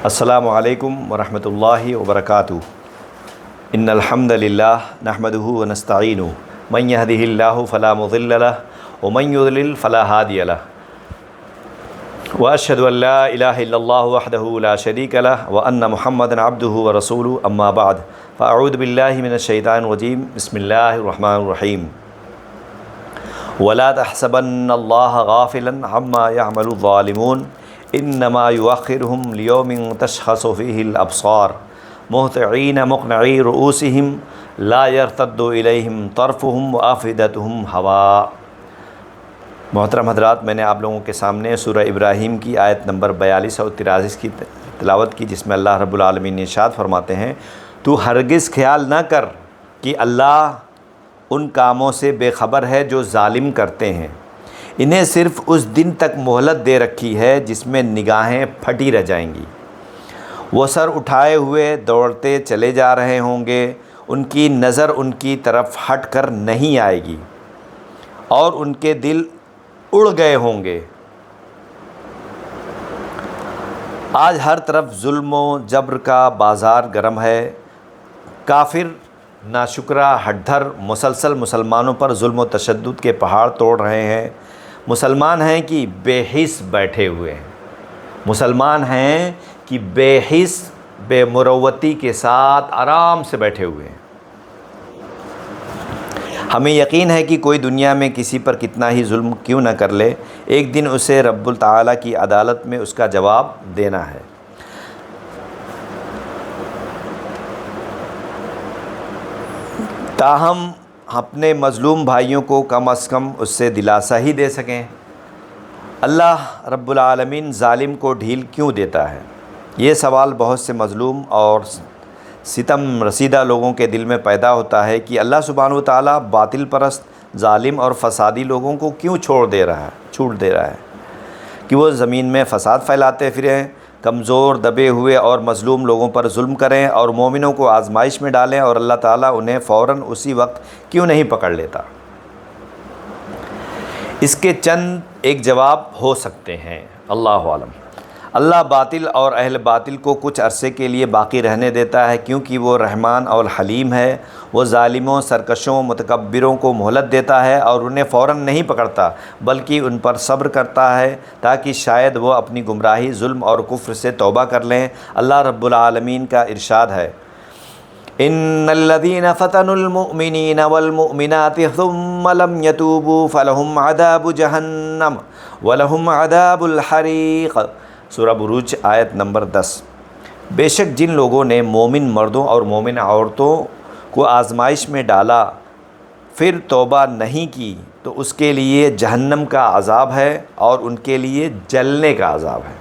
السلام علیکم ورحمۃ اللہ وبرکاتہ۔ ان الحمد للہ نحمده ونستعینه من يهده اللہ فلا مضل له ومن يضلل فلا هادی له واشهد ان لا الہ الا اللہ وحدہ لا شریک له وان محمدا عبدہ ورسولہ اما بعد فاعوذ باللہ من الشیطان الرجیم بسم اللہ الرحمن الرحیم ولا تحسبن اللہ غافلا عما يعمل الظالمون انما یؤخرہم لیوم تشخص فیہ الابصار مہطعین مقنعی رؤوسہم لا یرتد الیہم طرفہم وافئدتہم ہواء۔ محترم حضرات، میں نے آپ لوگوں کے سامنے سورہ ابراہیم کی آیت نمبر 42 اور 43 کی تلاوت کی، جس میں اللہ رب العالمین نے ارشاد فرماتے ہیں، تو ہرگز خیال نہ کر کہ اللہ ان کاموں سے بے خبر ہے جو ظالم کرتے ہیں، انہیں صرف اس دن تک مہلت دے رکھی ہے جس میں نگاہیں پھٹی رہ جائیں گی، وہ سر اٹھائے ہوئے دوڑتے چلے جا رہے ہوں گے، ان کی نظر ان کی طرف ہٹ کر نہیں آئے گی اور ان کے دل اڑ گئے ہوں گے۔ آج ہر طرف ظلم و جبر کا بازار گرم ہے، کافر ناشکرہ ہٹ دھر مسلسل مسلمانوں پر ظلم و تشدد کے پہاڑ توڑ رہے ہیں۔ مسلمان ہیں کہ بے حس بیٹھے ہوئے ہیں، مسلمان ہیں کہ بے حس بے مروتی کے ساتھ آرام سے بیٹھے ہوئے ہیں۔ ہمیں یقین ہے کہ کوئی دنیا میں کسی پر کتنا ہی ظلم کیوں نہ کر لے، ایک دن اسے رب تعالیٰ کی عدالت میں اس کا جواب دینا ہے۔ تاہم اپنے مظلوم بھائیوں کو کم از کم اس سے دلاسا ہی دے سکیں۔ اللہ رب العالمین ظالم کو ڈھیل کیوں دیتا ہے؟ یہ سوال بہت سے مظلوم اور ستم رسیدہ لوگوں کے دل میں پیدا ہوتا ہے کہ اللہ سبحانہ و تعالیٰ باطل پرست، ظالم اور فسادی لوگوں کو کیوں چھوٹ دے رہا ہے کہ وہ زمین میں فساد پھیلاتے پھریں، کمزور دبے ہوئے اور مظلوم لوگوں پر ظلم کریں اور مومنوں کو آزمائش میں ڈالیں، اور اللہ تعالیٰ انہیں فوراً اسی وقت کیوں نہیں پکڑ لیتا؟ اس کے چند ایک جواب ہو سکتے ہیں، اللہ عالم۔ اللہ باطل اور اہل باطل کو کچھ عرصے کے لیے باقی رہنے دیتا ہے کیونکہ وہ رحمان اور حلیم ہے۔ وہ ظالموں، سرکشوں، متکبروں کو مہلت دیتا ہے اور انہیں فوراً نہیں پکڑتا، بلکہ ان پر صبر کرتا ہے تاکہ شاید وہ اپنی گمراہی، ظلم اور کفر سے توبہ کر لیں۔ اللہ رب العالمین کا ارشاد ہے، ان الذين فتنوا المؤمنين والمؤمنات ثم لم يتوبوا فلهم عذاب جہنم ولهم عذاب الحریق۔ سورہ بروج آیت نمبر 10۔ بے شک جن لوگوں نے مومن مردوں اور مومن عورتوں کو آزمائش میں ڈالا پھر توبہ نہیں کی تو اس کے لیے جہنم کا عذاب ہے اور ان کے لیے جلنے کا عذاب ہے۔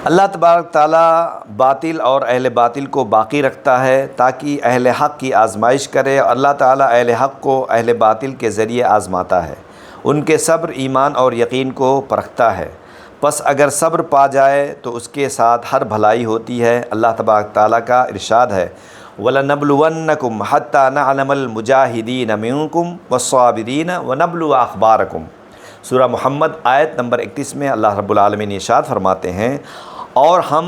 اللہ تبارک تعالیٰ باطل اور اہل باطل کو باقی رکھتا ہے تاکہ اہل حق کی آزمائش کرے، اور اللہ تعالیٰ اہل حق کو اہل باطل کے ذریعے آزماتا ہے، ان کے صبر، ایمان اور یقین کو پرکھتا ہے۔ پس اگر صبر پا جائے تو اس کے ساتھ ہر بھلائی ہوتی ہے۔ اللہ تبارک تعالیٰ کا ارشاد ہے، وَلَنَبْلُوَنَّكُمْ حَتَّى نَعْلَمَ الْمُجَاهِدِينَ مِنْكُمْ وَالصَّابِرِينَ وَنَبْلُوَ أَخْبَارَكُمْ۔ سورہ محمد آیت نمبر 31 میں اللہ رب العالمین ارشاد فرماتے ہیں، اور ہم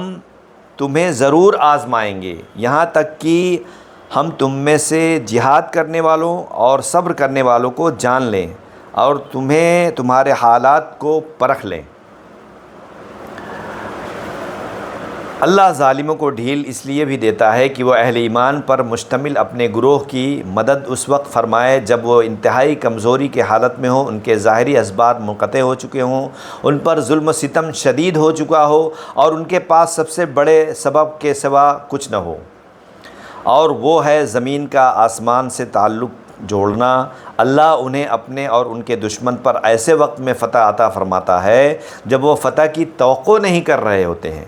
تمہیں ضرور آزمائیں گے یہاں تک کہ ہم تم میں سے جہاد کرنے والوں اور صبر کرنے والوں کو جان لیں اور تمہیں تمہارے حالات کو پرکھ لیں۔ اللہ ظالموں کو ڈھیل اس لیے بھی دیتا ہے کہ وہ اہل ایمان پر مشتمل اپنے گروہ کی مدد اس وقت فرمائے جب وہ انتہائی کمزوری کے حالت میں ہوں، ان کے ظاہری اسباب منقطع ہو چکے ہوں، ان پر ظلم و ستم شدید ہو چکا ہو اور ان کے پاس سب سے بڑے سبب کے سوا کچھ نہ ہو، اور وہ ہے زمین کا آسمان سے تعلق جوڑنا۔ اللہ انہیں اپنے اور ان کے دشمن پر ایسے وقت میں فتح عطا فرماتا ہے جب وہ فتح کی توقع نہیں کر رہے ہوتے ہیں،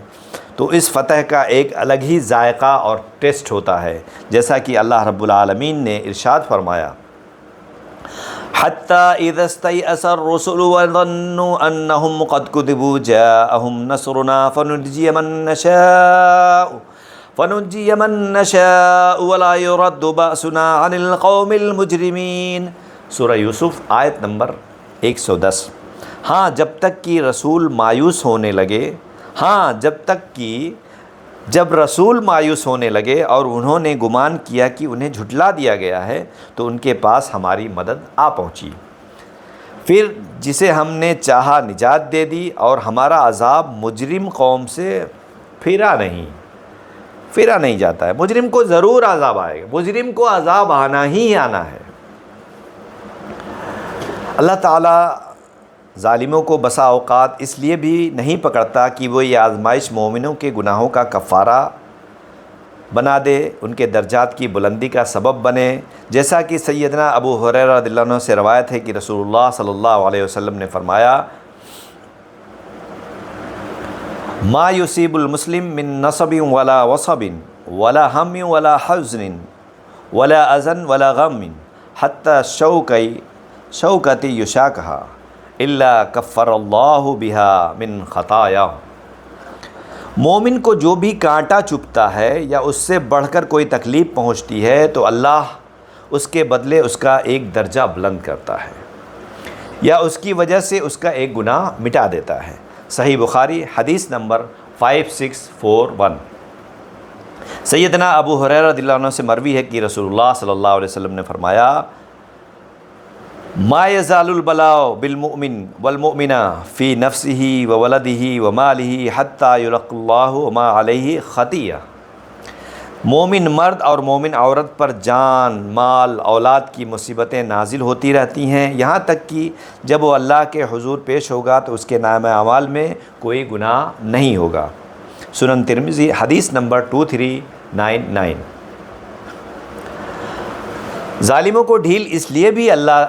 تو اس فتح کا ایک الگ ہی ذائقہ اور ٹیسٹ ہوتا ہے، جیسا کہ اللہ رب العالمین نے ارشاد فرمایا، حَتَّى إِذَا اسْتَيْأَسَ الرُّسُلُ وَظَنُّوا أَنَّهُمْ قَدْ كُذِبُوا جَاءَهُمْ نَصْرُنَا فَنُنْجِيَ مَن نَّشَاءُ وَلَا يُرَدُّ بَأْسُنَا عَنِ الْقَوْمِ الْمُجْرِمِينَ۔ سورہ یوسف آیت نمبر 110۔ ہاں، جب تک کہ رسول مایوس ہونے لگے ہاں جب تک کہ جب رسول مایوس ہونے لگے اور انہوں نے گمان کیا کہ انہیں جھٹلا دیا گیا ہے تو ان کے پاس ہماری مدد آ پہنچی، پھر جسے ہم نے چاہا نجات دے دی، اور ہمارا عذاب مجرم قوم سے پھرا نہیں جاتا ہے۔ مجرم کو ضرور عذاب آئے گا، مجرم کو عذاب آنا ہی آنا ہے۔ اللہ تعالیٰ ظالموں کو بسا اوقات اس لیے بھی نہیں پکڑتا کہ وہ یہ آزمائش مومنوں کے گناہوں کا کفارہ بنا دے، ان کے درجات کی بلندی کا سبب بنے، جیسا کہ سیدنا ابو ہریرہ رضی اللہ عنہ سے روایت ہے کہ رسول اللہ صلی اللہ علیہ وسلم نے فرمایا، ما یصیب المسلم من نصب ولا وصب ولا ہم ولا حزن ولا اذن ولا غم حتی شوکت یشاکہا الا کفر اللہ بہا من خطایا۔ مومن کو جو بھی کانٹا چبھتا ہے یا اس سے بڑھ کر کوئی تکلیف پہنچتی ہے تو اللہ اس کے بدلے اس کا ایک درجہ بلند کرتا ہے یا اس کی وجہ سے اس کا ایک گناہ مٹا دیتا ہے۔ صحیح بخاری حدیث نمبر 5641۔ سیدنا ابو ہریرہ رضی اللہ عنہ سے مروی ہے کہ رسول اللہ صلی اللہ علیہ وسلم نے فرمایا، ما یزال البلاء بالمؤمن والمؤمنہ فی نفسہ وولدہ ومالہ حتی یلقی اللہ وما علیہ خطیہ۔ مومن مرد اور مومن عورت پر جان، مال، اولاد کی مصیبتیں نازل ہوتی رہتی ہیں، یہاں تک کہ جب وہ اللہ کے حضور پیش ہوگا تو اس کے نامہ اعمال میں کوئی گناہ نہیں ہوگا۔ سنن ترمذی حدیث نمبر 2399۔ ظالموں کو ڈھیل اس لیے بھی اللہ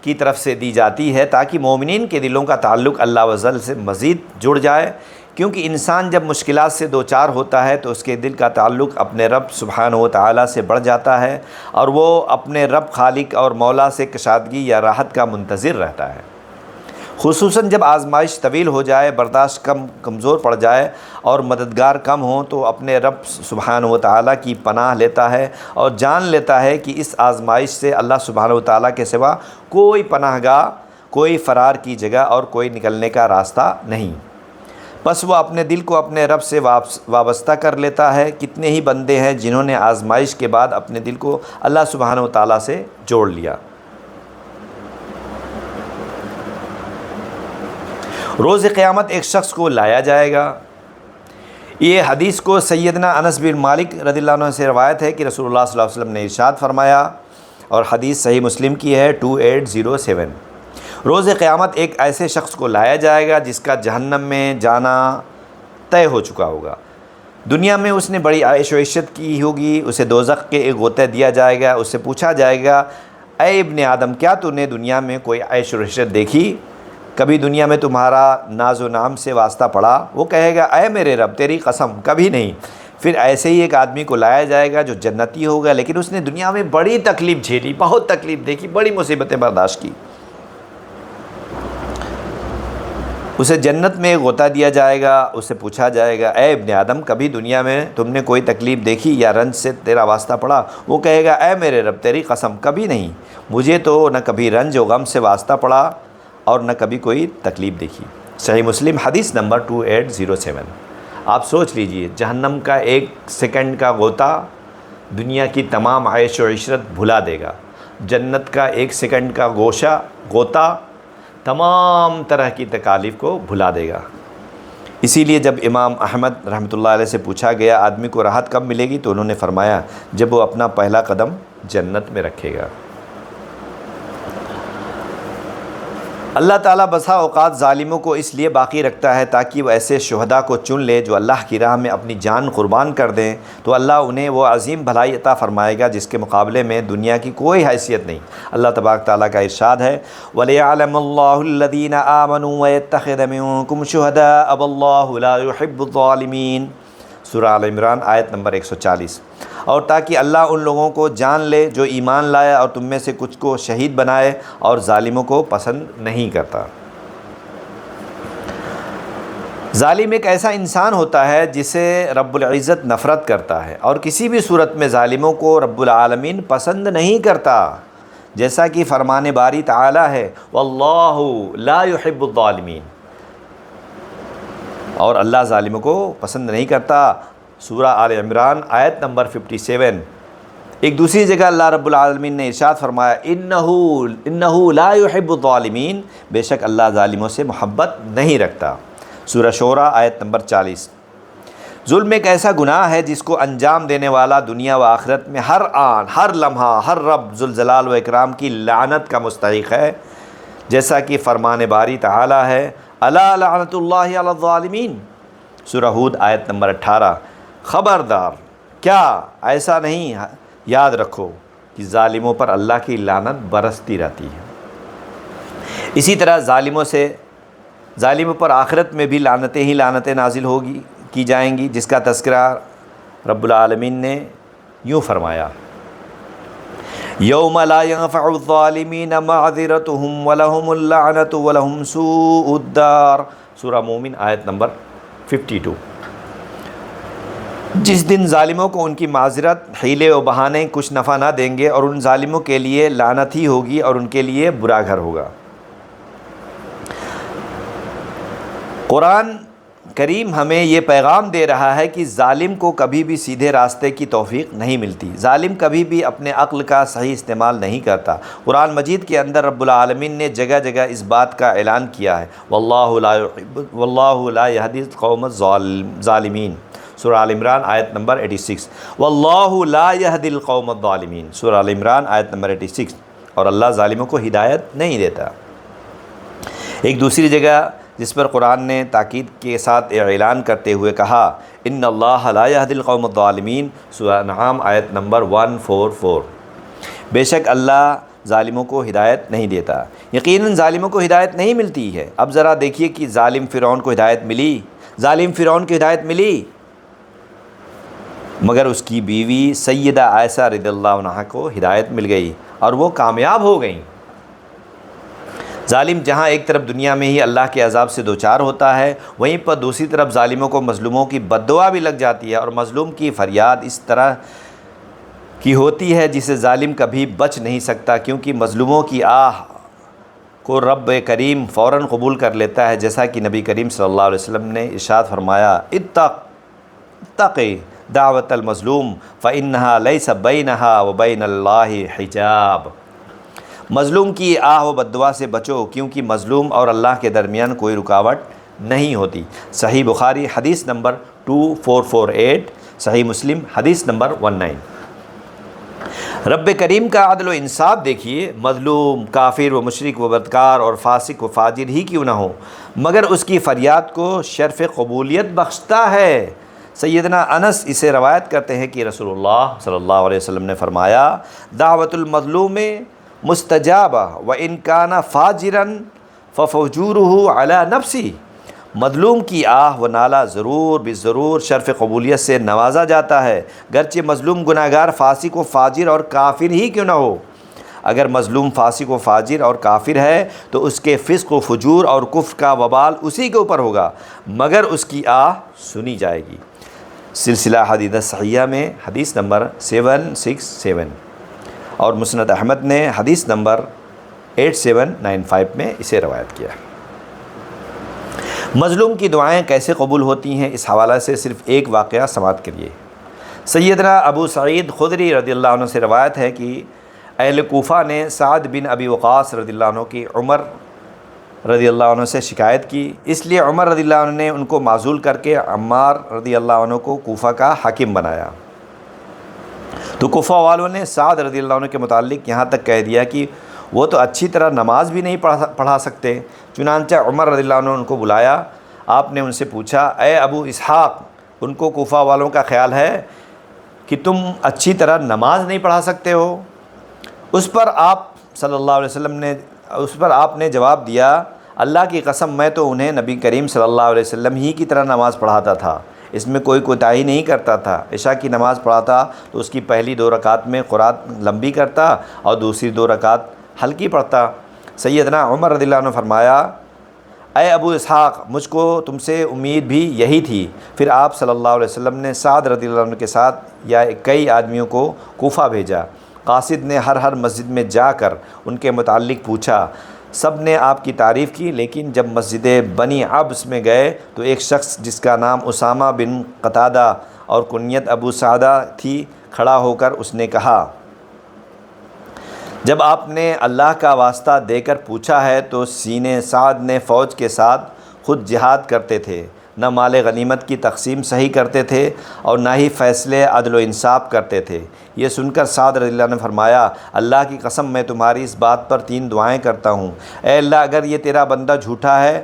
کی طرف سے دی جاتی ہے تاکہ مومنین کے دلوں کا تعلق اللہ وجل سے مزید جڑ جائے، کیونکہ انسان جب مشکلات سے دوچار ہوتا ہے تو اس کے دل کا تعلق اپنے رب سبحانہ و تعالیٰ سے بڑھ جاتا ہے اور وہ اپنے رب خالق اور مولا سے کشادگی یا راحت کا منتظر رہتا ہے۔ خصوصاً جب آزمائش طویل ہو جائے، برداشت کمزور پڑ جائے اور مددگار کم ہوں تو اپنے رب سبحانہ و تعالیٰ کی پناہ لیتا ہے اور جان لیتا ہے کہ اس آزمائش سے اللہ سبحانہ و تعالیٰ کے سوا کوئی پناہ گاہ، کوئی فرار کی جگہ اور کوئی نکلنے کا راستہ نہیں۔ بس وہ اپنے دل کو اپنے رب سے وابستہ کر لیتا ہے۔ کتنے ہی بندے ہیں جنہوں نے آزمائش کے بعد اپنے دل کو اللہ سبحانہ و تعالیٰ سے جوڑ لیا۔ روز قیامت ایک شخص کو لایا جائے گا۔ یہ حدیث کو سیدنا انس بن مالک رضی اللہ عنہ سے روایت ہے کہ رسول اللہ صلی اللہ علیہ وسلم نے ارشاد فرمایا، اور حدیث صحیح مسلم کی ہے 2807۔ روز قیامت ایک ایسے شخص کو لایا جائے گا جس کا جہنم میں جانا طے ہو چکا ہوگا۔ دنیا میں اس نے بڑی عیش و عشرت کی ہوگی، اسے دوزخ کے ایک غوطہ دیا جائے گا، اس سے پوچھا جائے گا، اے ابن آدم، کیا تو نے دنیا میں کوئی عیش و عشرت دیکھی؟ کبھی دنیا میں تمہارا ناز و نام سے واسطہ پڑا؟ وہ کہے گا، اے میرے رب تیری قسم کبھی نہیں۔ پھر ایسے ہی ایک آدمی کو لایا جائے گا جو جنتی ہوگا، لیکن اس نے دنیا میں بڑی تکلیف جھیلی، بہت تکلیف دیکھی، بڑی مصیبتیں برداشت کی۔ اسے جنت میں ایک غوطہ دیا جائے گا، اس سے پوچھا جائے گا، اے ابن آدم، کبھی دنیا میں تم نے کوئی تکلیف دیکھی یا رنج سے تیرا واسطہ پڑا؟ وہ کہے گا، اے میرے رب تیری قسم کبھی نہیں، مجھے تو نہ کبھی رنج و غم سے واسطہ پڑا اور نہ کبھی کوئی تکلیف دیکھی۔ صحیح مسلم حدیث نمبر 2807۔ آپ سوچ لیجئے، جہنم کا ایک سیکنڈ کا غوطہ دنیا کی تمام عیش و عشرت بھلا دے گا، جنت کا ایک سیکنڈ کا غوطہ تمام طرح کی تکالیف کو بھلا دے گا۔ اسی لیے جب امام احمد رحمۃ اللہ علیہ سے پوچھا گیا آدمی کو راحت کب ملے گی، تو انہوں نے فرمایا جب وہ اپنا پہلا قدم جنت میں رکھے گا۔ اللہ تعالیٰ بسا اوقات ظالموں کو اس لیے باقی رکھتا ہے تاکہ وہ ایسے شہداء کو چن لے جو اللہ کی راہ میں اپنی جان قربان کر دیں، تو اللہ انہیں وہ عظیم بھلائی عطا فرمائے گا جس کے مقابلے میں دنیا کی کوئی حیثیت نہیں۔ اللہ تبارک تعالیٰ کا ارشاد ہے، وَلِيَعْلَمَ اللَّهُ الَّذِينَ آمَنُوا وَيَتَّخِذَ مِنكُمْ شُهَدَاءَ وَاللَّهُ لَا يُحِبُّ الظَّالِمِينَ۔ سورہ آل عمران آیت نمبر 140۔ اور تاکہ اللہ ان لوگوں کو جان لے جو ایمان لایا اور تم میں سے کچھ کو شہید بنائے، اور ظالموں کو پسند نہیں کرتا۔ ظالم ایک ایسا انسان ہوتا ہے جسے رب العزت نفرت کرتا ہے، اور کسی بھی صورت میں ظالموں کو رب العالمین پسند نہیں کرتا، جیسا کہ فرمان باری تعالی ہے، واللہ لا يحب الظالمین۔ اور اللہ ظالموں کو پسند نہیں کرتا۔ سورہ آل عمران آیت نمبر 57۔ ایک دوسری جگہ اللہ رب العالمین نے ارشاد فرمایا انہو لا يحب الظالمین، بے شک اللہ ظالموں سے محبت نہیں رکھتا۔ سورہ شورى آیت نمبر 40۔ ظلم ایک ایسا گناہ ہے جس کو انجام دینے والا دنیا و آخرت میں ہر آن، ہر لمحہ، ہر رب ذوالجلال و اکرام کی لعنت کا مستحق ہے، جیسا کہ فرمان باری تعالی ہے الا لعنت اللہ علی الظالمین، سورہ ہود آیت نمبر 18۔ خبردار، کیا ایسا نہیں، یاد رکھو کہ ظالموں پر اللہ کی لعنت برستی رہتی ہے۔ اسی طرح ظالموں پر آخرت میں بھی لعنتیں ہی لعنتیں نازل کی جائیں گی، جس کا تذکرہ رب العالمین نے یوں فرمایا یوم لا ينفع الظالمین معذرتهم ولہم اللعنۃ ولہم سوء الدار، سورہ مومن آیت نمبر 52۔ جس دن ظالموں کو ان کی معذرت، حیلے و بہانے کچھ نفع نہ دیں گے، اور ان ظالموں کے لیے لعنت ہی ہوگی اور ان کے لیے برا گھر ہوگا۔ قرآن کریم ہمیں یہ پیغام دے رہا ہے کہ ظالم کو کبھی بھی سیدھے راستے کی توفیق نہیں ملتی، ظالم کبھی بھی اپنے عقل کا صحیح استعمال نہیں کرتا۔ قرآن مجید کے اندر رب العالمین نے جگہ جگہ اس بات کا اعلان کیا ہے واللہ لا یہدی القوم الظالمین، سورہ آل عمران آیت نمبر 86۔ واللہ لا یہدی القوم الظالمین، سورہ آل عمران آیت نمبر 86۔ اور اللہ ظالموں کو ہدایت نہیں دیتا۔ ایک دوسری جگہ جس پر قرآن نے تاکید کے ساتھ اعلان کرتے ہوئے کہا ان اللہ لا یہدی القوم الظالمین، سورہ انعام آیت نمبر 144۔ بے شک اللہ ظالموں کو ہدایت نہیں دیتا۔ یقیناً ظالموں کو ہدایت نہیں ملتی ہے۔ اب ذرا دیکھیے کہ ظالم فرعون کو ہدایت ملی، مگر اس کی بیوی سیدہ عائشہ رضی اللہ عنہا کو ہدایت مل گئی اور وہ کامیاب ہو گئیں۔ ظالم جہاں ایک طرف دنیا میں ہی اللہ کے عذاب سے دوچار ہوتا ہے، وہیں پر دوسری طرف ظالموں کو مظلوموں کی بد دعا بھی لگ جاتی ہے، اور مظلوم کی فریاد اس طرح کی ہوتی ہے جسے ظالم کبھی بچ نہیں سکتا، کیونکہ مظلوموں کی آہ کو رب کریم فوراً قبول کر لیتا ہے، جیسا کہ نبی کریم صلی اللہ علیہ وسلم نے ارشاد فرمایا اتق دعوت المظلوم فإنها ليس بينها وبين الله حجاب، مظلوم کی آہ و بددعا سے بچو کیونکہ مظلوم اور اللہ کے درمیان کوئی رکاوٹ نہیں ہوتی۔ صحیح بخاری حدیث نمبر 2448، صحیح مسلم حدیث نمبر 19۔ رب کریم کا عدل و انصاف دیکھیے، مظلوم کافر و مشرک و بدکار اور فاسق و فاجر ہی کیوں نہ ہو، مگر اس کی فریاد کو شرف قبولیت بخشتا ہے۔ سیدنا انس اسے روایت کرتے ہیں کہ رسول اللہ صلی اللہ علیہ وسلم نے فرمایا دعوت المظلوم مستجابہ وَإِن كَانَ فَاجِرًا فَفُجُورُهُ عَلَى نَفْسِهِ، مظلوم کی آہ و نالہ ضرور شرف قبولیت سے نوازا جاتا ہے، گرچہ مظلوم گناہگار فاسق و فاجر اور کافر ہی کیوں نہ ہو۔ اگر مظلوم فاسق و فاجر اور کافر ہے تو اس کے فسق و فجور اور کفر کا وبال اسی کے اوپر ہوگا، مگر اس کی آہ سنی جائے گی۔ سلسلہ حدیث صحیحہ میں حدیث نمبر 767، اور مسند احمد نے حدیث نمبر 8795 میں اسے روایت کیا۔ مظلوم کی دعائیں کیسے قبول ہوتی ہیں، اس حوالے سے صرف ایک واقعہ سماعت کریے۔ سیدنا ابو سعید خدری رضی اللہ عنہ سے روایت ہے کہ اہل کوفہ نے سعد بن ابی وقاص رضی اللہ عنہ کی عمر رضی اللہ عنہ سے شکایت کی، اس لیے عمر رضی اللہ عنہ نے ان کو معزول کر کے عمار رضی اللہ عنہ کو کوفہ کا حاکم بنایا۔ تو کوفہ والوں نے سعد رضی اللہ عنہ کے متعلق یہاں تک کہہ دیا کہ وہ تو اچھی طرح نماز بھی نہیں پڑھا سکتے۔ چنانچہ عمر رضی اللہ عنہ نے ان کو بلایا، آپ نے ان سے پوچھا اے ابو اسحاق، ان کو کوفہ والوں کا خیال ہے کہ تم اچھی طرح نماز نہیں پڑھا سکتے ہو؟ اس پر آپ صلی اللہ علیہ وسلم نے جواب دیا اللہ کی قسم میں تو انہیں نبی کریم صلی اللہ علیہ وسلم ہی کی طرح نماز پڑھاتا تھا، اس میں کوئی کوتاہی نہیں کرتا تھا۔ عشاء کی نماز پڑھاتا تو اس کی پہلی 2 رکعت میں قرات لمبی کرتا اور دوسری 2 رکعت ہلکی پڑھتا۔ سیدنا عمر رضی اللہ عنہ فرمایا اے ابو اسحاق، مجھ کو تم سے امید بھی یہی تھی۔ پھر آپ صلی اللہ علیہ وسلم نے سعد رضی اللہ عنہ کے ساتھ کئی آدمیوں کو کوفہ بھیجا۔ قاصد نے ہر مسجد میں جا کر ان کے متعلق پوچھا۔ سب نے آپ کی تعریف کی، لیکن جب مسجد بنی عبس میں گئے تو ایک شخص جس کا نام اسامہ بن قتادہ اور کنیت ابو سعدہ تھی کھڑا ہو کر اس نے کہا، جب آپ نے اللہ کا واسطہ دے کر پوچھا ہے تو سینے سعد نے فوج کے ساتھ خود جہاد کرتے تھے، نہ مال غنیمت کی تقسیم صحیح کرتے تھے اور نہ ہی فیصلے عدل و انصاف کرتے تھے۔ یہ سن کر سعد رضی اللہ عنہ نے فرمایا، اللہ کی قسم میں تمہاری اس بات پر 3 دعائیں کرتا ہوں، اے اللہ اگر یہ تیرا بندہ جھوٹا ہے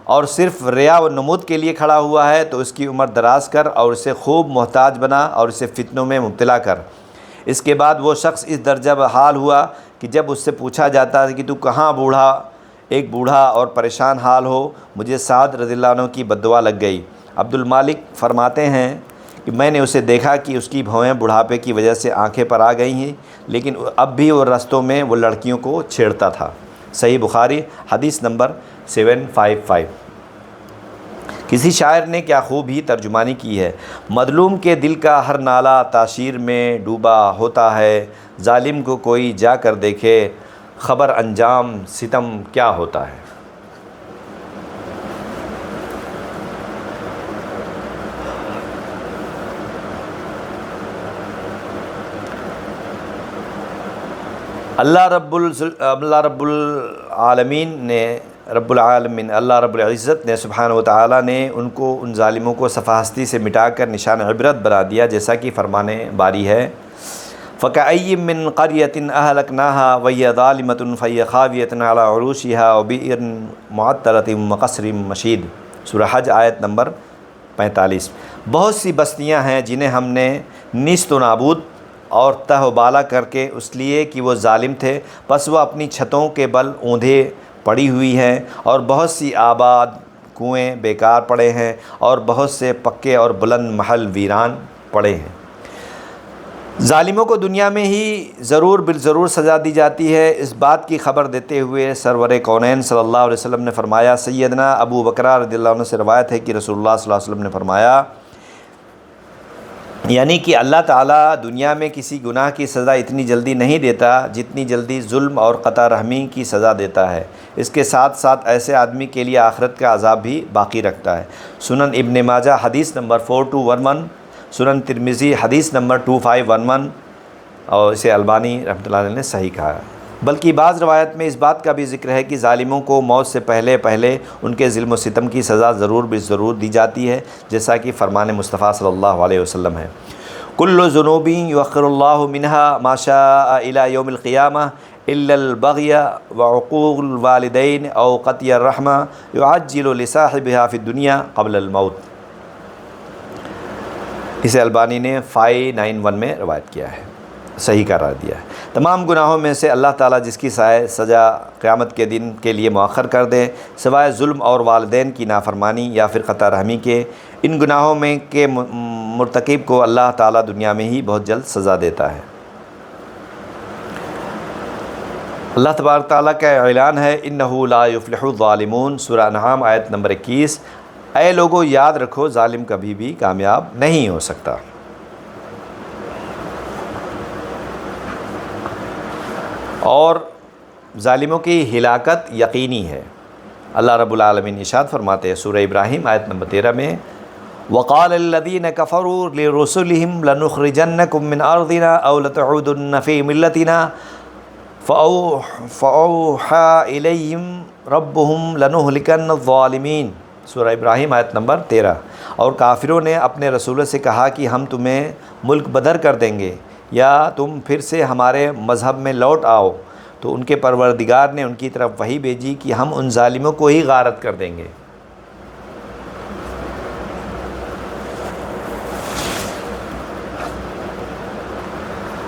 اور صرف ریا و نمود کے لیے کھڑا ہوا ہے تو اس کی عمر دراز کر اور اسے خوب محتاج بنا اور اسے فتنوں میں مبتلا کر۔ اس کے بعد وہ شخص اس درجہ بحال ہوا کہ جب اس سے پوچھا جاتا ہے کہ تو کہاں ایک بوڑھا اور پریشان حال ہو، مجھے سعد رضی اللہ عنہ کی بد دعا لگ گئی۔ عبد المالک فرماتے ہیں کہ میں نے اسے دیکھا کہ اس کی بھویں بڑھاپے کی وجہ سے آنکھیں پر آ گئی ہیں، لیکن اب بھی وہ رستوں میں وہ لڑکیوں کو چھیڑتا تھا۔ صحیح بخاری حدیث نمبر 755۔ کسی شاعر نے کیا خوب ہی ترجمانی کی ہے، مظلوم کے دل کا ہر نالہ تاشیر میں ڈوبا ہوتا ہے، ظالم کو کوئی جا کر دیکھے خبر انجام ستم کیا ہوتا ہے۔ اللہ رب العالمین اللہ رب العزت نے سبحانہ و تعالیٰ نے ان ظالموں کو صفحہ ہستی سے مٹا کر نشان عبرت بنا دیا، جیسا کہ فرمانے باری ہے، فَكَأَيٍّ مِّن قَرْيَةٍ أَهْلَكْنَاهَا وَهِيَ ظَالِمَةٌ فَهِيَ خَاوِيَةٌ عَلَىٰ عُرُوشِهَا وَبِئْرٍ مُّعَطَّلَةٍ وَقَصْرٍ مَّشِيدٍ۔ سورہ حج آیت نمبر 45۔ بہت سی بستیاں ہیں جنہیں ہم نے نیست و نابود اور تہ و بالا کر کے اس لیے کہ وہ ظالم تھے، پس وہ اپنی چھتوں کے بل اوندھے پڑی ہوئی ہیں، اور بہت سی آباد کنویں بیکار پڑے ہیں، اور بہت سے پکے اور بلند محل ویران پڑے ہیں۔ ظالموں کو دنیا میں ہی بالضرور سزا دی جاتی ہے۔ اس بات کی خبر دیتے ہوئے سرور کونین صلی اللہ علیہ وسلم نے فرمایا، سیدنا ابو بکر رضی اللہ عنہ سے روایت ہے کہ رسول اللہ صلی اللہ علیہ وسلم نے فرمایا، یعنی کہ اللہ تعالیٰ دنیا میں کسی گناہ کی سزا اتنی جلدی نہیں دیتا جتنی جلدی ظلم اور قطع رحمی کی سزا دیتا ہے۔ اس کے ساتھ ساتھ ایسے آدمی کے لیے آخرت کا عذاب بھی باقی رکھتا ہے۔ سنن ابن ماجہ حدیث نمبر 4211، سنن ترمذی حدیث نمبر 2511، اور اسے البانی رحمۃ اللہ علیہ نے صحیح کہا ہے۔ بلکہ بعض روایت میں اس بات کا بھی ذکر ہے کہ ظالموں کو موت سے پہلے ان کے ظلم و ستم کی سزا ضرور دی جاتی ہے، جیسا کہ فرمان مصطفیٰ صلی اللہ علیہ وسلم ہے، کل ذنوب یؤخر اللہ منہا ما شاء الی یوم القیامہ الا البغی وعقوق الوالدین او قطع الرحمہ یعجل لصاحبها فی الدنیا قبل الموت۔ اسے البانی نے 591 میں روایت کیا ہے، صحیح قرار دیا ہے۔ تمام گناہوں میں سے اللہ تعالیٰ جس کی سزا قیامت کے دن کے لیے مؤخر کر دے، سوائے ظلم اور والدین کی نافرمانی یا پھر قطع رحمی کے، ان گناہوں میں کے مرتکب کو اللہ تعالیٰ دنیا میں ہی بہت جلد سزا دیتا ہے۔ اللہ تبارک تعالیٰ کا اعلان ہے، انہ لا یفلح الظالمون، سورہ انعام آیت نمبر 21۔ اے لوگو یاد رکھو، ظالم کبھی بھی کامیاب نہیں ہو سکتا۔ اور ظالموں کی ہلاکت یقینی ہے۔ اللہ رب العالمین ارشاد فرماتے ہیں سورہ ابراہیم آیت نمبر 13 میں، وَقَالَ الَّذِينَ كَفَرُوا لِرُسُلِهِمْ لَنُخْرِجَنَّكُم مِّنْ أَرْضِنَا أَوْ لَتَعُودُنَّ فِي مِلَّتِنَا فَأَوْحَىٰ إِلَيْهِمْ رَبُّهُمْ لَنُهْلِكَنَّ الظَّالِمِينَ، سورہ ابراہیم آیت نمبر 13۔ اور کافروں نے اپنے رسولوں سے کہا کہ ہم تمہیں ملک بدر کر دیں گے یا تم پھر سے ہمارے مذہب میں لوٹ آؤ، تو ان کے پروردگار نے ان کی طرف وحی بھیجی کہ ہم ان ظالموں کو ہی غارت کر دیں گے۔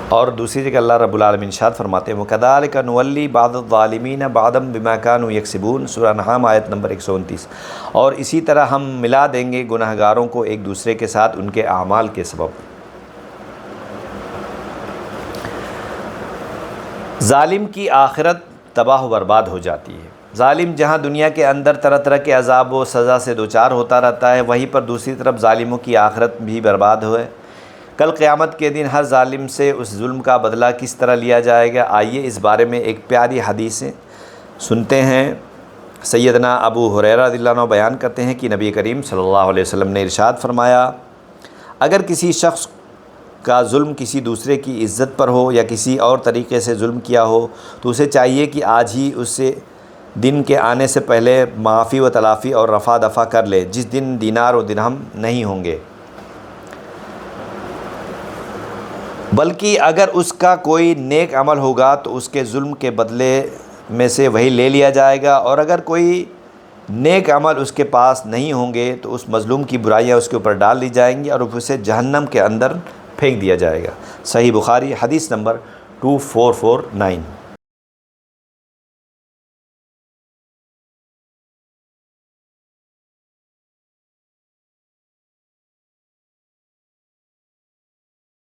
اور دوسری جگہ اللہ رب العالمین ارشاد فرماتے ہیں، وَكَذَلِكَ نُوَلِّي بَعْضَ الظَّالِمِينَ بَعْضًا بِمَا كَانُوا يَكْسِبُونَ، سورہ انعام آیت نمبر 129۔ اور اسی طرح ہم ملا دیں گے گناہ گاروں کو ایک دوسرے کے ساتھ ان کے اعمال کے سبب۔ ظالم کی آخرت تباہ و برباد ہو جاتی ہے۔ ظالم جہاں دنیا کے اندر طرح طرح کے عذاب و سزا سے دوچار ہوتا رہتا ہے، وہیں پر دوسری طرف ظالموں کی آخرت بھی برباد ہوئے۔ کل قیامت کے دن ہر ظالم سے اس ظلم کا بدلہ کس طرح لیا جائے گا، آئیے اس بارے میں ایک پیاری حدیث سنتے ہیں سیدنا ابو ہریرہ رضی اللہ عنہ بیان کرتے ہیں کہ نبی کریم صلی اللہ علیہ وسلم نے ارشاد فرمایا، اگر کسی شخص کا ظلم کسی دوسرے کی عزت پر ہو یا کسی اور طریقے سے ظلم کیا ہو تو اسے چاہیے کہ آج ہی اس سے دن کے آنے سے پہلے معافی و تلافی اور رفع دفع کر لے، جس دن دینار و درہم نہیں ہوں گے، بلکہ اگر اس کا کوئی نیک عمل ہوگا تو اس کے ظلم کے بدلے میں سے وہی لے لیا جائے گا، اور اگر کوئی نیک عمل اس کے پاس نہیں ہوں گے تو اس مظلوم کی برائیاں اس کے اوپر ڈال دی جائیں گی اور اسے جہنم کے اندر پھینک دیا جائے گا۔ صحیح بخاری، حدیث نمبر 2449۔